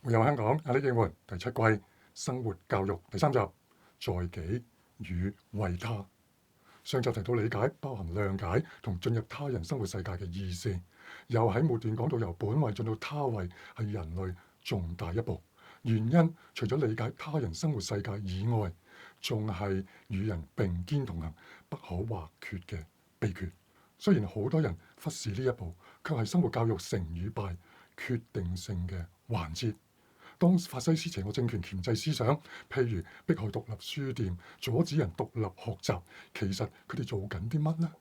回遊香港阿里應門第7季生活教育第3集，在己與為他。上集提到理解包含諒解同進入他人生活世界嘅意思，又喺末段講到由本位進到他位係人類重大一步。原因除咗理解他人生活世界以外，仲係與人並肩同行不可或缺嘅秘訣。雖然好多人忽視呢一步，卻係生活教育成與敗決定性嘅環節。當法西斯邪惡政權鉗制思想，譬如迫害獨立書店、阻止人獨立學習，其實佢哋做緊啲乜呢？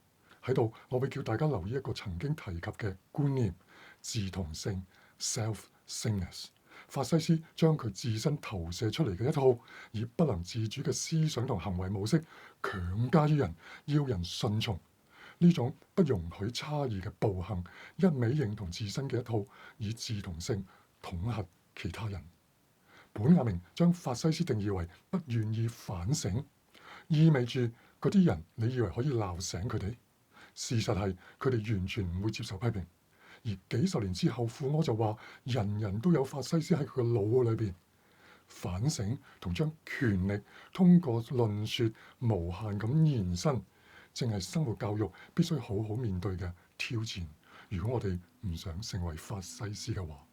喺度，我會叫大家留意一個曾經提及嘅觀念：自同性 （self-sameness）。法西斯將佢自身投射出嚟嘅一套以不能自主嘅思想同行為模式強加於人，要人順從。呢種不容許差異嘅暴行，一味認同自身嘅一套以自同性統合其他人。本雅明將法西斯定義為不願意反省，意味住嗰啲人你以為可以鬧醒佢哋，事實係佢哋完全唔會接受批評。而幾十年之後，富柯就話人人都有法西斯喺佢嘅腦裏邊。反省同將權力通過論説無限咁延伸，正係生活教育必須好好面對嘅挑戰。如果我哋唔想成為法西斯嘅話，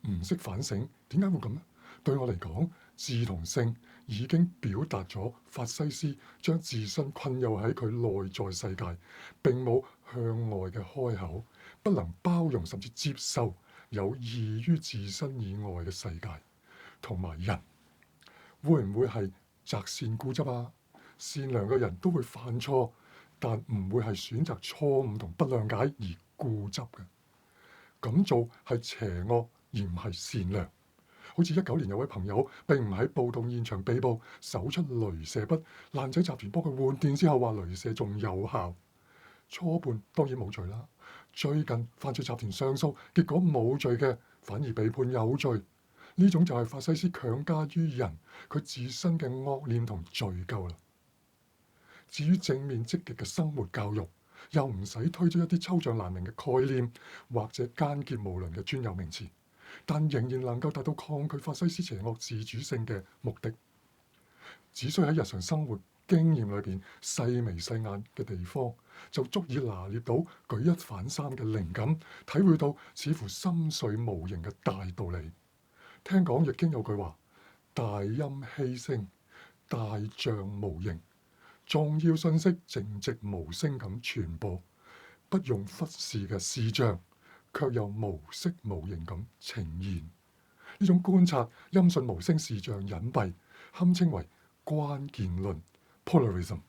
唔識反省，點解會咁呢？對我嚟講，自同性已經表達咗法西斯將自身困囿喺佢內在世界，並冇向外嘅開口，不能包容甚至接受有異於自身以外嘅世界同埋人。會唔會係擇善固執啊？善良嘅人都會犯錯，但唔會係選擇錯誤同不諒解而固執嘅。咁做係邪惡而唔係善良。好似19年有位朋友並唔喺暴動現場被捕，搜出雷射筆，爛仔集團幫佢換電之後話雷射仲有效。初判當然冇罪啦。最近犯罪集團上訴，結果冇罪嘅反而被判有罪。呢種就係法西斯強加於人佢自身嘅惡念同罪疚啦。至於正面積極嘅生活教育，又唔使推出一啲抽象難明嘅概念或者艱澀無倫嘅專有名詞，但仍然能夠達到抗拒法西斯邪惡自主性嘅目的。只需喺日常生活經驗裏邊細眉細眼嘅地方，就足以拿捏到舉一反三嘅靈感，體會到似乎深邃無形嘅大道理。聽講易經有句話：大音希聲，大象無形。重要信息靜寂無聲咁傳播，不容忽視嘅視像，卻又無色無形咁呈現。呢種觀察音訊無聲視像隱蔽，堪稱為關鍵論 （polarism）。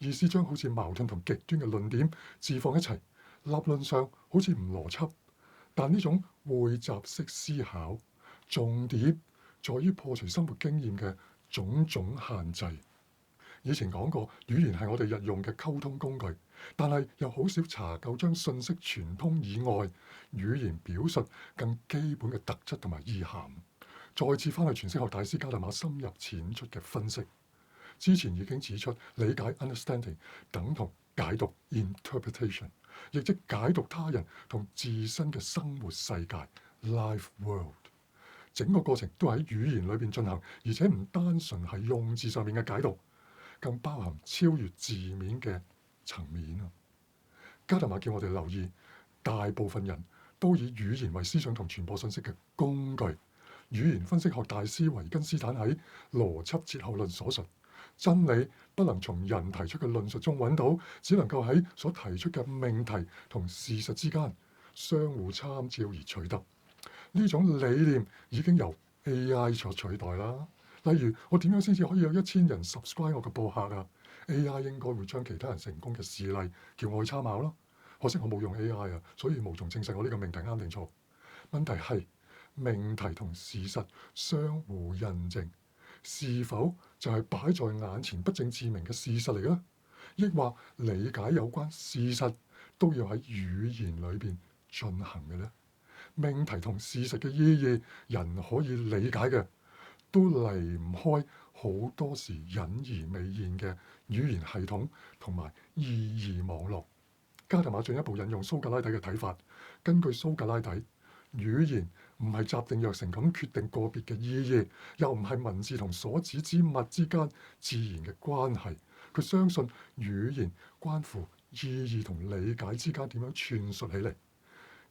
意思將好似矛盾同極端嘅論點置放一齊，立論上好似唔邏輯，但呢種匯集式思考，重點在於破除生活經驗嘅種種限制。以前講過，語言係我哋日用嘅溝通工具，但係又好少查究將信息傳通以外，語言表述更基本嘅特質同埋意涵。再次翻去詮釋學大師加達馬深入淺出嘅分析，之前已經指出，理解 understanding 等同解讀 interpretation， 亦即解讀他人同自身嘅生活世界 life world。整個過程都喺語言裏邊進行，而且唔單純係用字上面嘅解讀，更包含超越字面嘅層面啊！加達馬叫我哋留意，大部分人都以語言為思想同傳播信息嘅工具。語言分析學大師維根斯坦喺《邏輯哲學論》所述，真理不能從人提出嘅論述中揾到，只能夠喺所提出嘅命題同事實之間相互參照而取得。呢種理念已經由 AI 所取代啦。例如，我點樣先至可以有1000人 subscribe 我嘅播客啊？ AI 應該會將其他人成功嘅事例叫我去參考咯。可惜我冇用 AI 啊，所以無從證實我呢個命題啱定錯。問題係命題同事實相互印證，是否就係擺在眼前不證自明嘅事實嚟咧？抑或理解有關事實都要喺語言裏邊進行嘅咧？命題同事實嘅意義，人可以理解嘅，都離唔開好多時隱而未現嘅語言系統同埋意義網絡。加達馬進一步引用蘇格拉底嘅睇法，根據蘇格拉底，語言唔係集定約成咁決定個別嘅意義，又唔係文字同所指之物之間自然嘅關係。佢相信語言關乎意義同理解之間點樣串述起嚟。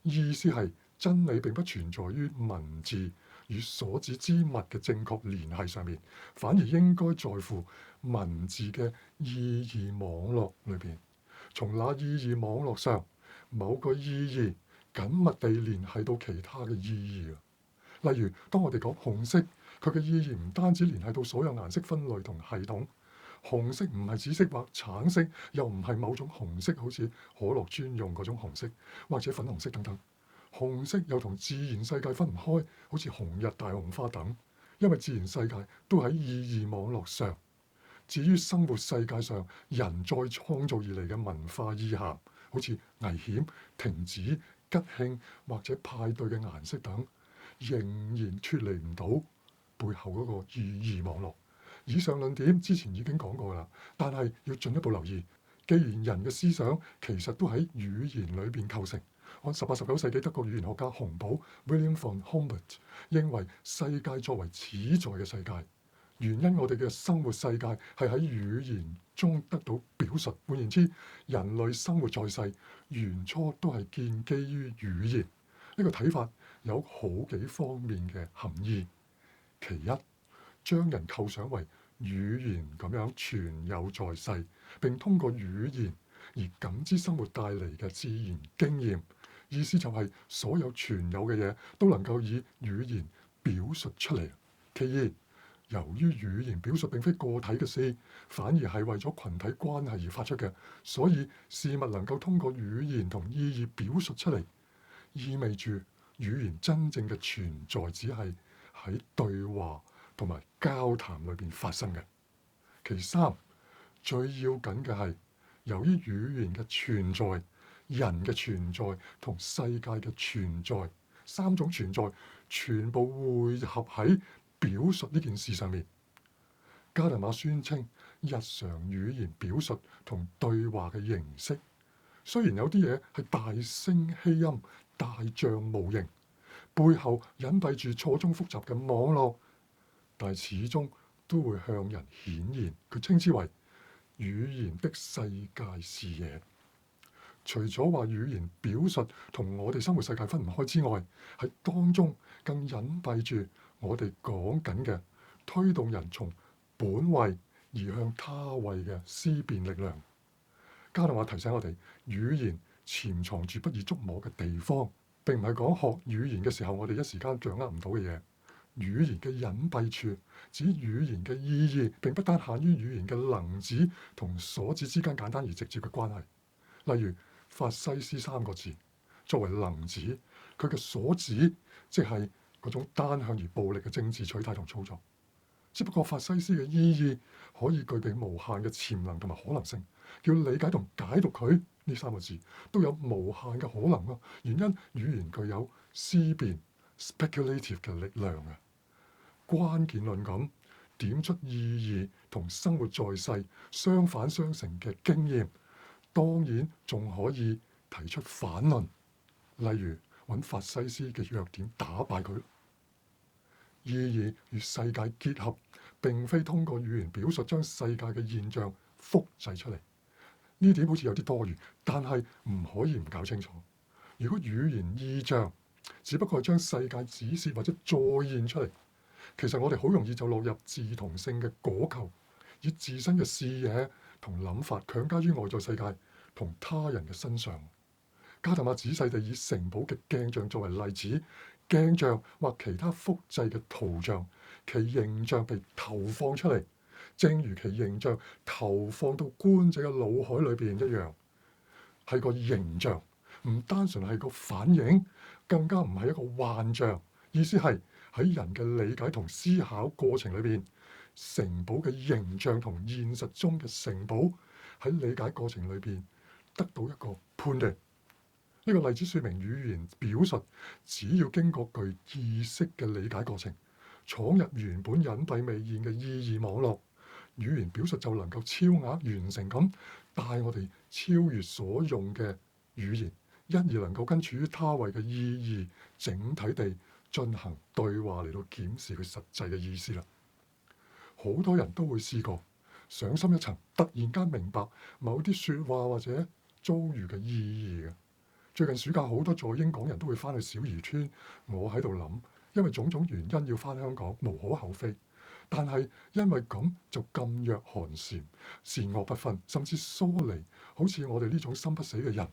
意思係真理並不存在於文字與所指之物嘅正確聯繫上面，反而應該在乎文字嘅意義網絡裏邊。從那意義網絡上，某個意義緊密地聯繫到其他嘅意義。例如，當我哋講紅色，佢嘅意義唔單止聯繫到所有顏色分類同系統。紅色唔係紫色或橙色，又唔係某種紅色，好似可樂專用嗰種紅色，或者粉紅色等等。紅色又同自然世界分唔開，好似紅日、大紅花等，因為自然世界都喺意義網絡上。至於生活世界上人再創造而嚟嘅文化意涵，好似危險、停止、吉慶或者派對嘅顏色等，仍然脫離唔到背後嗰個意義網絡。以上論點之前已經講過啦，但係要進一步留意，既然人嘅思想其實都喺語言裏邊構成，按18、19世紀德國語言學家洪堡 William von Humboldt 認為世界作為此在嘅世界，原因我哋嘅生活世界係喺語言中得到表述。換言之，人類生活在世，原初都係建基於語言。呢個睇法有好幾方面嘅含義。其一，將人構想為語言咁樣存有在世，並通過語言而感知生活帶嚟嘅自然經驗。意思就係所有存有嘅嘢都能夠以語言表述出嚟。其二，由於語言表述並非個體嘅事，反而係為咗群體關係而發出嘅，所以事物能夠通過語言同意義表述出嚟，意味住語言真正嘅存在只係喺對話同埋交談裏邊發生嘅。其三，最要緊嘅係，由於語言嘅存在、人嘅存在同世界嘅存在三種存在，全部匯合喺表述呢件事上面。加特馬宣稱，日常語言表述同對話嘅形式，雖然有啲嘢係大聲希音、大象無形，背後隱蔽住錯綜複雜嘅網絡，但係始終都會向人顯現。佢稱之為語言的世界視野。除咗話語言表述同我哋生活世界分唔開之外，喺當中更隱蔽住我哋講緊嘅推動人從本位而向他位嘅思辨力量。加特馬提醒我哋，語言潛藏住不易觸摸嘅地方，並唔係講學語言嘅時候我哋一時間掌握唔到嘅嘢。語言嘅隱蔽處，指語言嘅意義並不單限於語言嘅能指同所指之間簡單而直接嘅關係。例如法西斯三個字作為能指，佢嘅所指即係嗰種單向而暴力嘅政治取態同操作。只不過法西斯嘅意義可以具備無限嘅潛能同埋可能性，要理解同解讀佢呢三個字都有無限嘅可能咯。原因語言具有思辨 speculative 嘅力量啊。關鍵論咁點出意義同生活在世相反相成嘅經驗，當然仲可以提出反論，例如揾法西斯嘅弱點打敗佢。意義與世界結合，並非通過語言表述將世界嘅現象複製出嚟。呢點好似有啲多餘，但係唔可以唔搞清楚。如果語言意象只不過係將世界指示或者再現出嚟，其實我哋好容易就落入自同性嘅果構，以自身嘅視野同諗法強加於外在世界同他人嘅身上。加特馬仔細地以城堡嘅鏡像作為例子，鏡像或其他複製嘅圖像，其形象被投放出嚟，正如其形象投放到觀者嘅腦海裏邊一樣，係個形象，唔單純係個反應，更加唔係一個幻象。意思係喺人嘅理解同思考過程裏邊，城堡嘅形象同現實中嘅城堡喺理解過程裏邊得到一個判斷。呢個例子說明語言表述只要經過具意識嘅理解過程，闖入原本隱蔽未現嘅意義網絡，語言表述就能夠超額完成咁帶我哋超越所用嘅語言，因而能夠跟處於他位嘅意義整體地進行對話嚟到檢視佢實際嘅意思啦。好多人都會試過上深一層，突然間明白某啲説話或者遭遇嘅意義嘅。最近暑假好多在英港人都會翻去小漁村，我喺度諗，因為種種原因要翻香港，無可厚非。但係因為咁就噤若寒蟬，善惡不分，甚至疏離，好似我哋呢種心不死嘅人，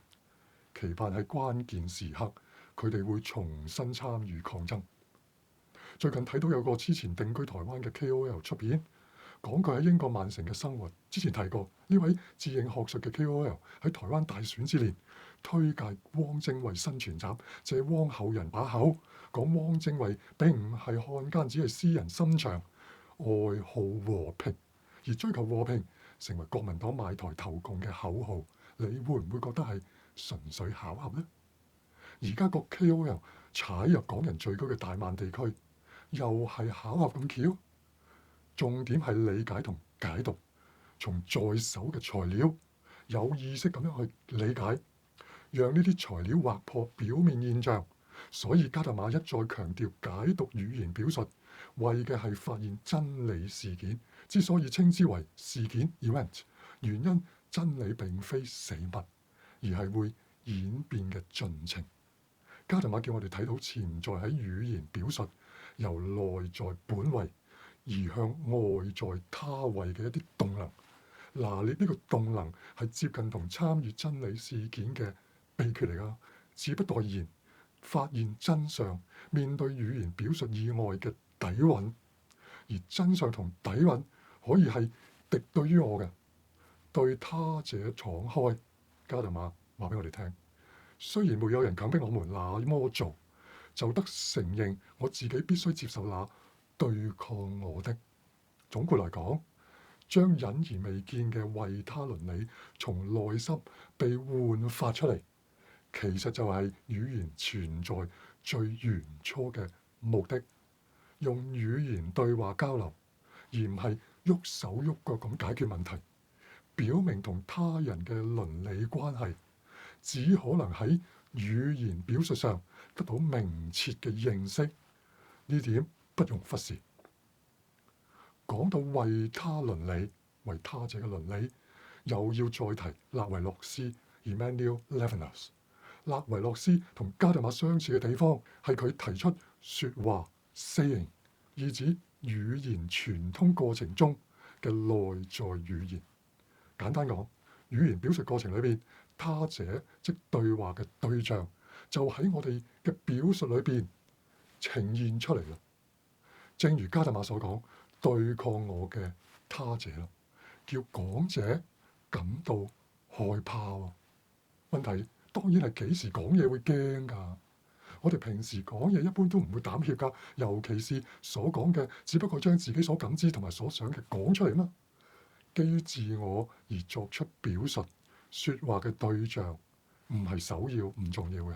期盼喺關鍵時刻佢哋會重新參與抗爭。最近睇到有個之前定居台灣嘅 KOL 出片，講佢喺英國曼城嘅生活。之前提過呢位自認學術嘅 KOL 喺台灣大選之年推介汪精衛新全集，借汪後人把口講汪精衛並唔係漢奸，只係私人心腸，愛好和平，而追求和平成為國民黨買台投共嘅口號。你會唔會覺得係純粹巧合呢？而家個 KOL 踩入港人聚居嘅大曼地區，又係巧合咁巧？重點係理解同解讀，從在手嘅材料有意識咁樣去理解，讓呢啲材料劃破表面現象。所以加特馬一再強調解讀語言表述，為嘅係發現真理事件。之所以稱之為事件 event， 原因真理並非死物，而係會演變嘅進程。加特馬叫我哋睇到潛在喺語言表述由內在本位移向外在他位嘅一啲動能。拿捏呢個動能係接近同參與真理事件嘅秘訣嚟㗎。自不待言，發現真相，面對語言表述以外嘅底蘊，而真相同底蘊可以係敵對於我嘅，對他者敞開。加特馬話俾我哋聽，雖然沒有人強迫我們那麼做，就得承認我自己必須接受那對抗我的。總括來講，將隱而未見嘅為他倫理從內心被煥發出嚟，其實就係語言存在最原初嘅目的。用語言對話交流，而唔係喐手喐腳咁解決問題，表明同他人嘅倫理關係，只可能喺語言表述上得到明確嘅認識。呢點不容忽視。講到為他倫理，為他者嘅倫理，又要再提勒維洛斯 Emmanuel Levinas。勒維洛斯同加特馬相似嘅地方係佢提出説話 saying， 意指語言傳通過程中嘅內在語言。簡單講，語言表述過程裏邊，他者即對話嘅對象，就喺我哋嘅表述裏邊呈現出嚟啦。正如加特馬所講，對抗我嘅他者啦，叫講者感到害怕喎。問題當然係幾時講嘢會驚㗎？我哋平時講嘢一般都唔會膽怯㗎，尤其是所講嘅只不過將自己所感知同埋所想嘅講出嚟嘛。基於自我而作出表述，説話嘅對象唔係首要唔重要嘅。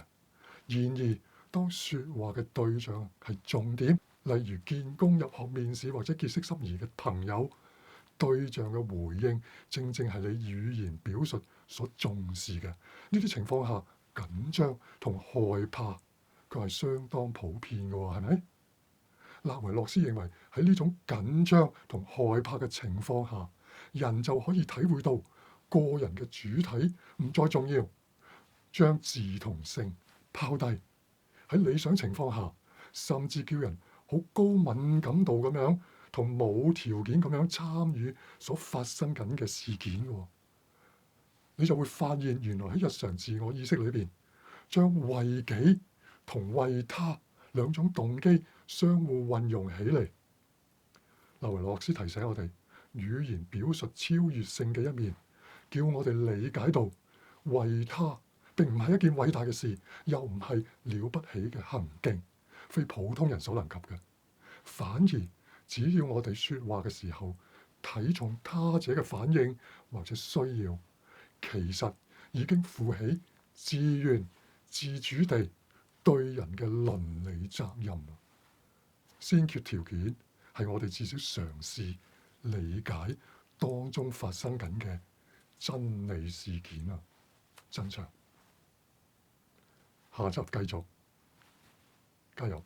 然而，當説話嘅對象係重點，例如見工入學面試或者結識心儀嘅朋友，對象嘅回應正正係你語言表述所重視嘅。呢啲情況下，緊張同害怕佢係相當普遍嘅喎，係咪？勒維洛斯認為喺呢種緊張同害怕嘅情況下，人就可以體會到個人嘅主體唔再重要，將自同性拋低。喺理想情況下，甚至叫人好高敏感度咁樣同冇條件咁樣參與所發生緊嘅事件嘅。你就會發現原來喺日常自我意識裏邊，將為己同為他兩種動機相互運用起嚟。勒維洛斯提醒我哋，語言表述超越性嘅一面，叫我哋理解到為他並唔係一件偉大嘅事，又唔係了不起嘅行徑，非普通人所能及嘅。反而只要我哋説話嘅時候睇重他者嘅反應或者需要，其實已經負起自願自主地對人嘅倫理責任。先決條件係我哋至少嘗試理解當中發生緊嘅真理事件啊，真相。下集繼續，加油！